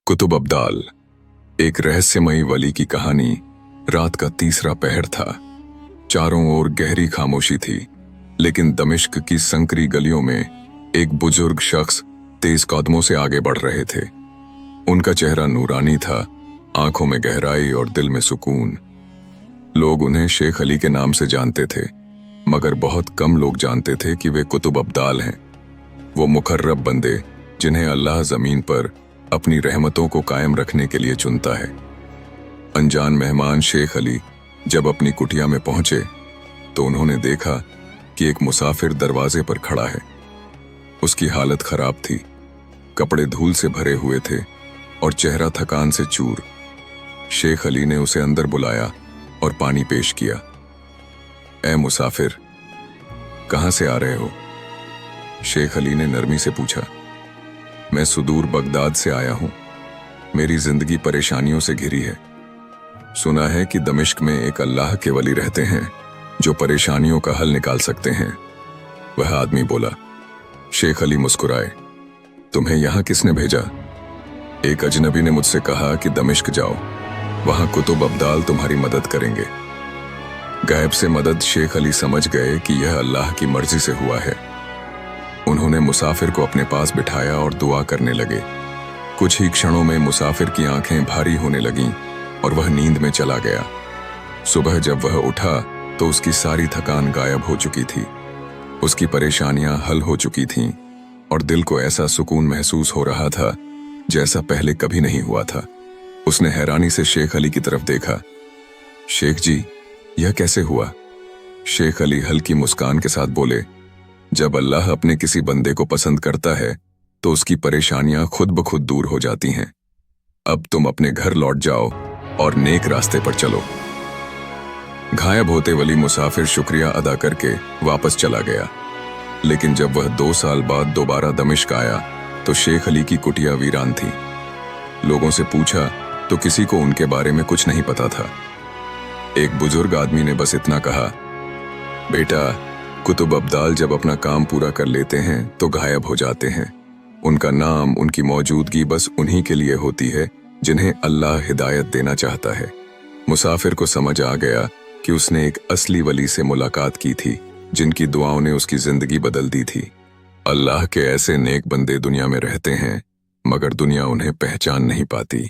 कुतुब अब्दाल, एक रहस्यमयी वली की कहानी। रात का तीसरा पहर था। चारों ओर गहरी खामोशी थी, लेकिन दमिश्क की संकरी गलियों में एक बुजुर्ग शख्स तेज कदमों से आगे बढ़ रहे थे। उनका चेहरा नूरानी था, आंखों में गहराई और दिल में सुकून। लोग उन्हें शेख अली के नाम से जानते थे, मगर बहुत कम लोग जानते थे कि वे कुतुब अब्दाल हैं। वो मुकर्रब बंदे जिन्हें अल्लाह जमीन पर अपनी रहमतों को कायम रखने के लिए चुनता है। अनजान मेहमान शेख अली जब अपनी कुटिया में पहुंचे तो उन्होंने देखा कि एक मुसाफिर दरवाजे पर खड़ा है। उसकी हालत खराब थी, कपड़े धूल से भरे हुए थे और चेहरा थकान से चूर। शेख अली ने उसे अंदर बुलाया और पानी पेश किया। ऐ मुसाफिर, कहां से आ रहे हो? शेख अली ने नरमी से पूछा। मैं सुदूर बगदाद से आया हूं। मेरी जिंदगी परेशानियों से घिरी है। सुना है कि दमिश्क में एक अल्लाह के वली रहते हैं जो परेशानियों का हल निकाल सकते हैं। वह आदमी बोला। शेख अली मुस्कुराए। तुम्हें यहां किसने भेजा? एक अजनबी ने मुझसे कहा कि दमिश्क जाओ, वहां कुतुब अब्दाल तुम्हारी मदद करेंगे। गायब से मदद शेख अली समझ गए कि यह अल्लाह की मर्जी से हुआ है। उन्होंने मुसाफिर को अपने पास बिठाया और दुआ करने लगे। कुछ ही क्षणों में मुसाफिर की आंखें भारी होने लगीं और वह नींद में चला गया। सुबह जब वह उठा तो उसकी सारी थकान गायब हो चुकी थी। उसकी परेशानियां हल हो चुकी थीं और दिल को ऐसा सुकून महसूस हो रहा था जैसा पहले कभी नहीं हुआ था। उसने हैरानी से शेख अली की तरफ देखा। शेख जी, यह कैसे हुआ? शेख अली हल्की मुस्कान के साथ बोले, जब अल्लाह अपने किसी बंदे को पसंद करता है तो उसकी परेशानियां खुद ब खुद दूर हो जाती हैं। अब तुम अपने घर लौट जाओ और नेक रास्ते पर चलो। गायब होते वली मुसाफिर शुक्रिया अदा करके वापस चला गया। लेकिन जब वह 2 साल बाद दोबारा दमिश्क आया तो शेख अली की कुटिया वीरान थी। लोगों से पूछा तो किसी को उनके बारे में कुछ नहीं पता था। एक बुजुर्ग आदमी ने बस इतना कहा, बेटा, कुतुब अब्दाल जब अपना काम पूरा कर लेते हैं तो गायब हो जाते हैं। उनका नाम, उनकी मौजूदगी बस उन्हीं के लिए होती है जिन्हें अल्लाह हिदायत देना चाहता है। मुसाफिर को समझ आ गया कि उसने एक असली वली से मुलाकात की थी जिनकी दुआओं ने उसकी जिंदगी बदल दी थी। अल्लाह के ऐसे नेक बंदे दुनिया में रहते हैं, मगर दुनिया उन्हें पहचान नहीं पाती।